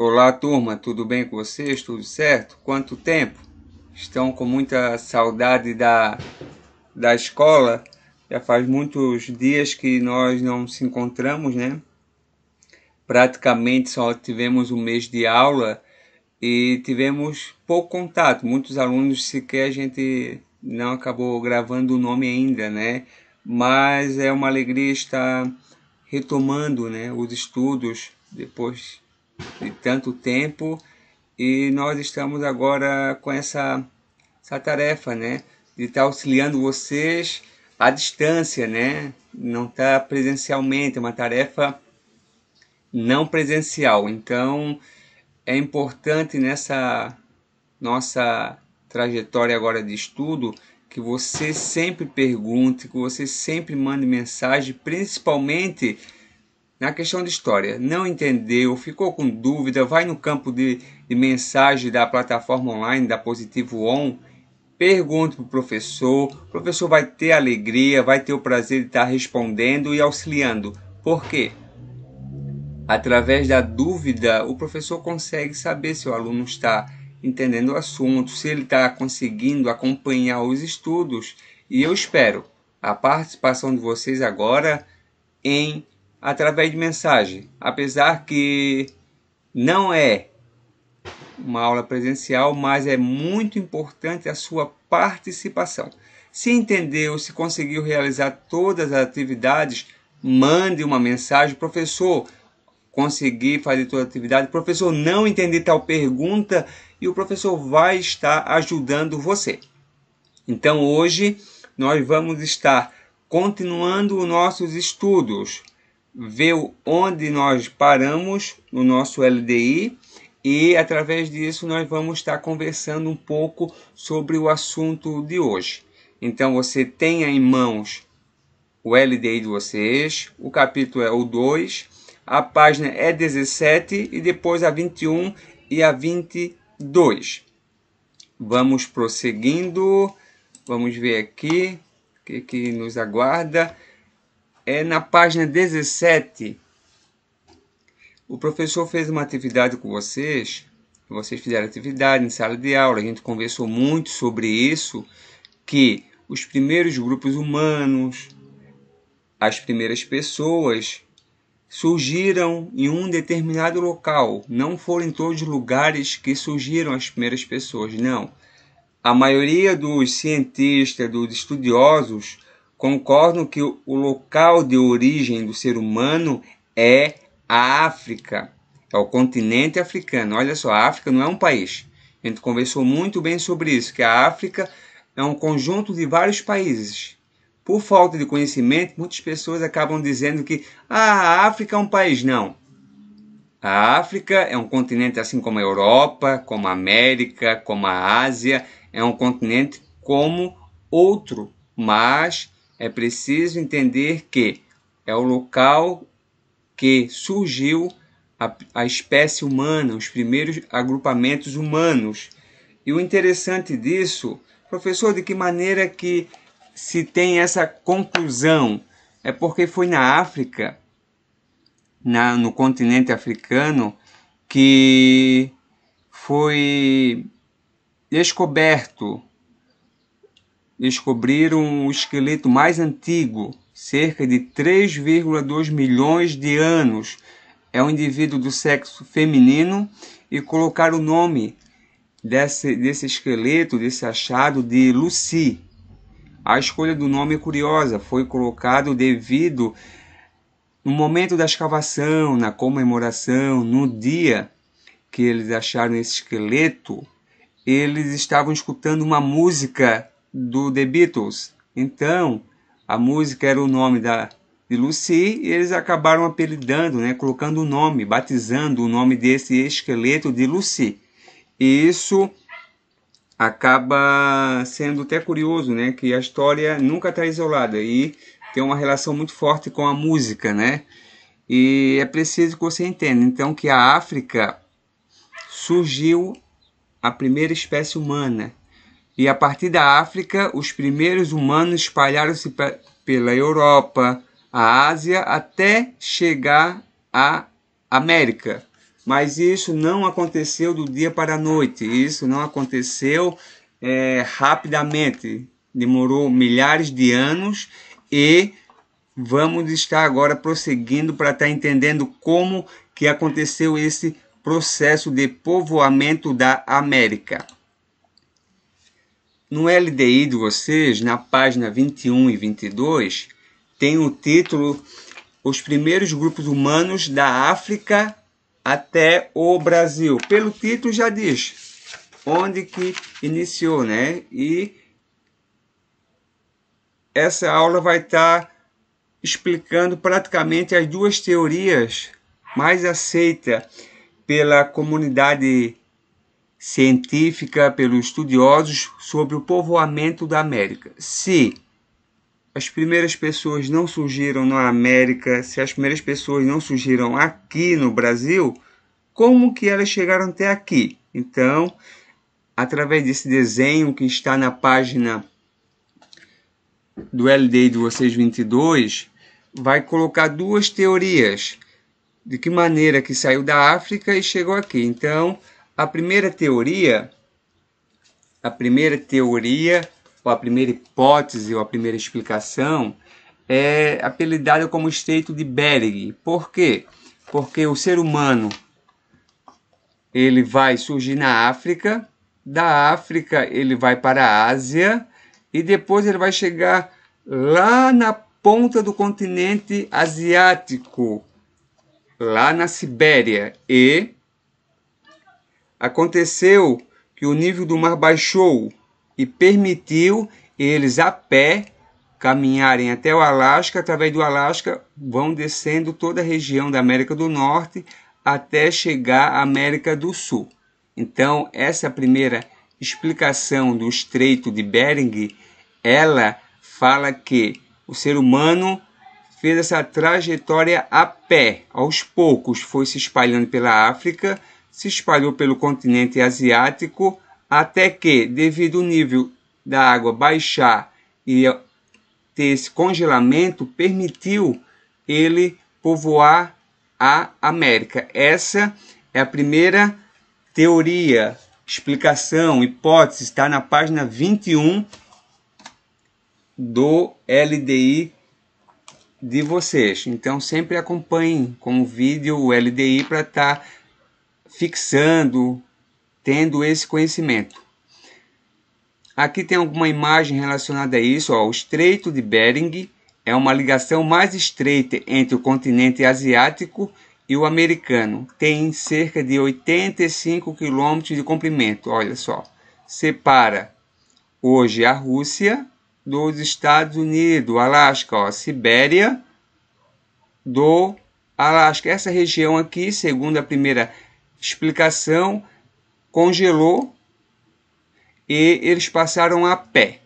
Olá, turma, tudo bem com vocês? Tudo certo? Quanto tempo? Estão com muita saudade da escola? Já faz muitos dias que nós não se encontramos, né? Praticamente só tivemos um mês de aula e tivemos pouco contato. Muitos alunos sequer a gente não acabou gravando o nome ainda, né? Mas é uma alegria estar retomando, né, os estudos depois de tanto tempo, e nós estamos agora com essa tarefa, né, de estar auxiliando vocês à distância, né, não está presencialmente, é uma tarefa não presencial. Então é importante nessa nossa trajetória agora de estudo que você sempre pergunte, que você sempre mande mensagem, principalmente na questão de história. Não entendeu, ficou com dúvida, vai no campo de mensagem da plataforma online da Positivo On, pergunte para o professor vai ter alegria, vai ter o prazer de estar respondendo e auxiliando. Por quê? Através da dúvida, o professor consegue saber se o aluno está entendendo o assunto, se ele está conseguindo acompanhar os estudos. E eu espero a participação de vocês agora através de mensagem. Apesar que não é uma aula presencial, mas é muito importante a sua participação. Se entendeu, se conseguiu realizar todas as atividades, mande uma mensagem: professor, consegui fazer toda a atividade, professor, não entendi tal pergunta, e o professor vai estar ajudando você. Então hoje nós vamos estar continuando os nossos estudos, ver onde nós paramos no nosso LDI, e através disso nós vamos estar conversando um pouco sobre o assunto de hoje. Então você tenha em mãos o LDI de vocês, o capítulo é o 2, a página é 17 e depois a 21 e a 22. Vamos prosseguindo, vamos ver aqui o que nos aguarda. Na página 17, o professor fez uma atividade com vocês fizeram atividade em sala de aula, a gente conversou muito sobre isso, que os primeiros grupos humanos, as primeiras pessoas, surgiram em um determinado local. Não foram em todos os lugares que surgiram as primeiras pessoas, não. A maioria dos cientistas, dos estudiosos, concordam que o local de origem do ser humano é a África, é o continente africano. Olha só, a África não é um país. A gente conversou muito bem sobre isso, que a África é um conjunto de vários países. Por falta de conhecimento, muitas pessoas acabam dizendo que a África é um país. Não. A África é um continente assim como a Europa, como a América, como a Ásia. É um continente como outro, mas é preciso entender que é o local que surgiu a espécie humana, os primeiros agrupamentos humanos. E o interessante disso, professor, de que maneira que se tem essa conclusão? É porque foi na África, no continente africano, que foi descobriram o esqueleto mais antigo, cerca de 3,2 milhões de anos. É um indivíduo do sexo feminino, e colocaram o nome desse esqueleto, desse achado, de Lucy. A escolha do nome é curiosa, foi colocado devido no momento da escavação, na comemoração, no dia que eles acharam esse esqueleto, eles estavam escutando uma música do The Beatles. Então, a música era o nome de Lucy, e eles acabaram apelidando, né, colocando o nome, batizando o nome desse esqueleto de Lucy. E isso acaba sendo até curioso, né, que a história nunca está isolada e tem uma relação muito forte com a música, né? E é preciso que você entenda, então, que a África surgiu a primeira espécie humana. E a partir da África, os primeiros humanos espalharam-se pela Europa, a Ásia, até chegar à América. Mas isso não aconteceu do dia para a noite, isso não aconteceu rapidamente, demorou milhares de anos e vamos estar agora prosseguindo para estar entendendo como que aconteceu esse processo de povoamento da América. No LDI de vocês, na página 21 e 22, tem o título Os primeiros grupos humanos da África até o Brasil. Pelo título já diz onde que iniciou, né? E essa aula vai estar explicando praticamente as duas teorias mais aceitas pela comunidade científica, pelos estudiosos sobre o povoamento da América. Se as primeiras pessoas não surgiram na América, se as primeiras pessoas não surgiram aqui no Brasil, como que elas chegaram até aqui? Então, através desse desenho que está na página do LDI de vocês 22, vai colocar duas teorias. De que maneira que saiu da África e chegou aqui. Então, a primeira teoria, ou a primeira hipótese, ou a primeira explicação, é apelidada como Estreito de Bering. Por quê? Porque o ser humano ele vai surgir na África, da África ele vai para a Ásia, e depois ele vai chegar lá na ponta do continente asiático, lá na Sibéria, e aconteceu que o nível do mar baixou e permitiu eles a pé caminharem até o Alasca. Através do Alasca vão descendo toda a região da América do Norte até chegar à América do Sul. Então, essa primeira explicação do Estreito de Bering, ela fala que o ser humano fez essa trajetória a pé, aos poucos foi se espalhando pela África, se espalhou pelo continente asiático, até que, devido ao nível da água baixar e ter esse congelamento, permitiu ele povoar a América. Essa é a primeira teoria, explicação, hipótese, está na página 21 do LDI de vocês. Então sempre acompanhem com o vídeo o LDI para estar fixando, tendo esse conhecimento. Aqui tem alguma imagem relacionada a isso. O Estreito de Bering é uma ligação mais estreita entre o continente asiático e o americano. Tem cerca de 85 quilômetros de comprimento. Olha só, separa hoje a Rússia dos Estados Unidos, Alasca, a Sibéria do Alasca. Essa região aqui, segundo a primeira explicação, congelou e eles passaram a pé.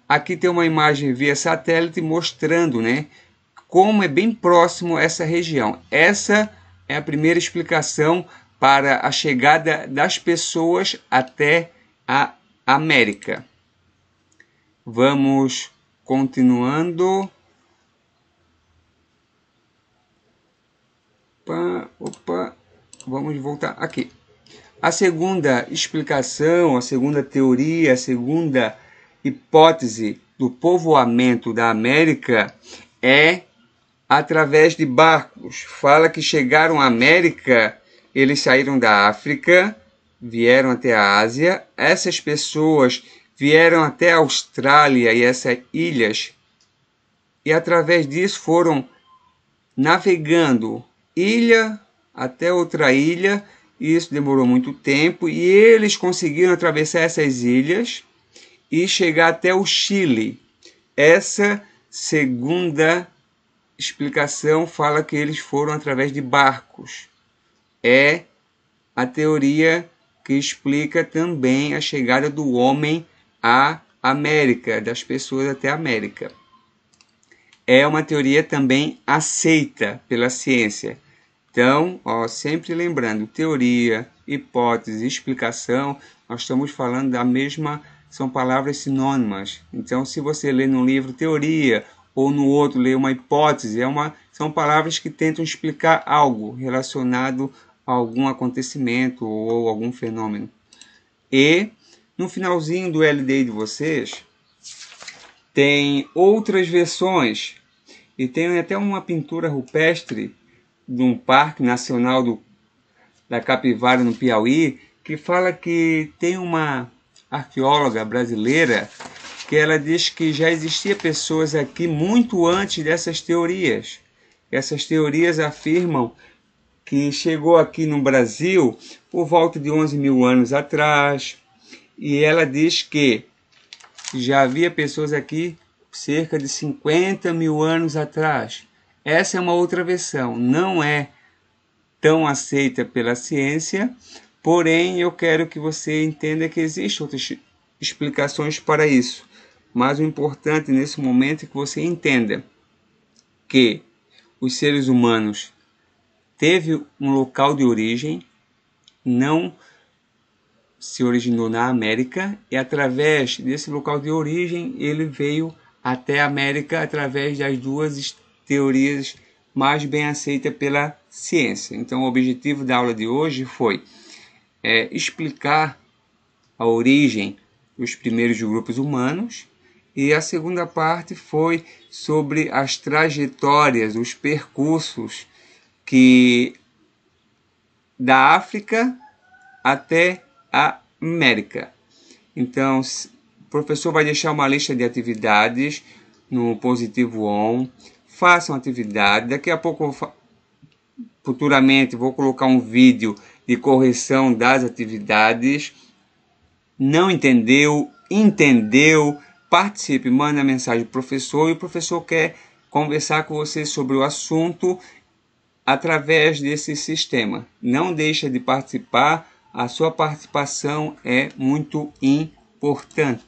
Aqui tem uma imagem via satélite mostrando, né, como é bem próximo essa região. Essa é a primeira explicação para a chegada das pessoas até a América. Vamos continuando. Opa, vamos voltar aqui. A segunda explicação, a segunda teoria, a segunda hipótese do povoamento da América é através de barcos. Fala que chegaram à América, eles saíram da África, vieram até a Ásia. Essas pessoas vieram até a Austrália e essas ilhas, e através disso foram navegando ilha até outra ilha. Isso demorou muito tempo e eles conseguiram atravessar essas ilhas e chegar até o Chile. Essa segunda explicação fala que eles foram através de barcos. É a teoria que explica também a chegada do homem à América, das pessoas até a América. É uma teoria também aceita pela ciência. Então, sempre lembrando, teoria, hipótese, explicação, nós estamos falando da mesma, são palavras sinônimas. Então, se você lê num livro teoria ou no outro lê uma hipótese, são palavras que tentam explicar algo relacionado algum acontecimento ou algum fenômeno. E no finalzinho do LD de vocês tem outras versões, e tem até uma pintura rupestre de um parque nacional da Capivara, no Piauí, que fala que tem uma arqueóloga brasileira que ela diz que já existia pessoas aqui muito antes dessas teorias. Essas teorias afirmam que chegou aqui no Brasil por volta de 11 mil anos atrás, e ela diz que já havia pessoas aqui cerca de 50 mil anos atrás. Essa é uma outra versão, não é tão aceita pela ciência, porém eu quero que você entenda que existem outras explicações para isso. Mas o importante nesse momento é que você entenda que os seres humanos teve um local de origem, não se originou na América, e através desse local de origem ele veio até a América através das duas teorias mais bem aceitas pela ciência. Então o objetivo da aula de hoje foi explicar a origem dos primeiros grupos humanos, e a segunda parte foi sobre as trajetórias, os percursos que da África até a América. Então, o professor vai deixar uma lista de atividades no Positivo On. Façam atividade. Daqui a pouco, futuramente, vou colocar um vídeo de correção das atividades. Não entendeu? Entendeu? Participe, manda mensagem para o professor, e o professor quer conversar com você sobre o assunto através desse sistema. Não deixa de participar, a sua participação é muito importante.